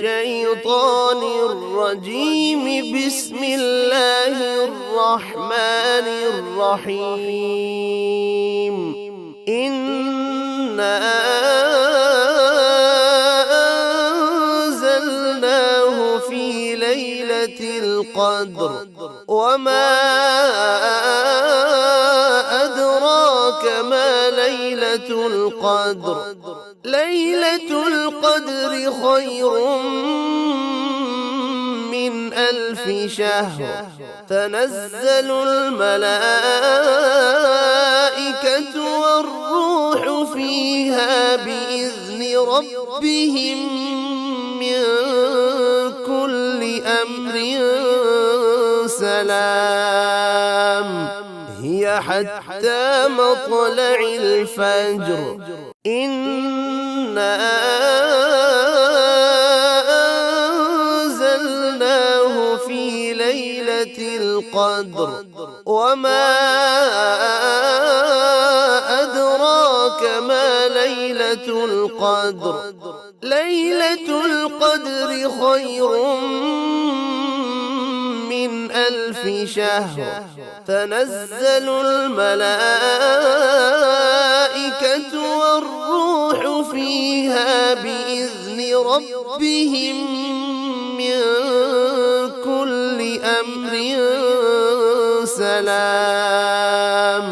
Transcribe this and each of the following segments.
الشيطان الرجيم. بسم الله الرحمن الرحيم. إنا أنزلناه في ليلة القدر، وما أدراك ما ليلة القدر. ليلة القدر خير من 1000 شهر. تنزل الملائكة والروح فيها بإذن ربهم من كل أمر سلام، هي حتى مطلع الفجر. إنا أنزلناه في ليلة القدر، وما أدراك ما ليلة القدر. ليلة القدر خير من 1000 شهر. تنزل الملائكة والروح فيها بإذن ربهم من كل أمر سلام،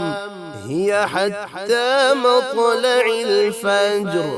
هي حتى مطلع الفجر.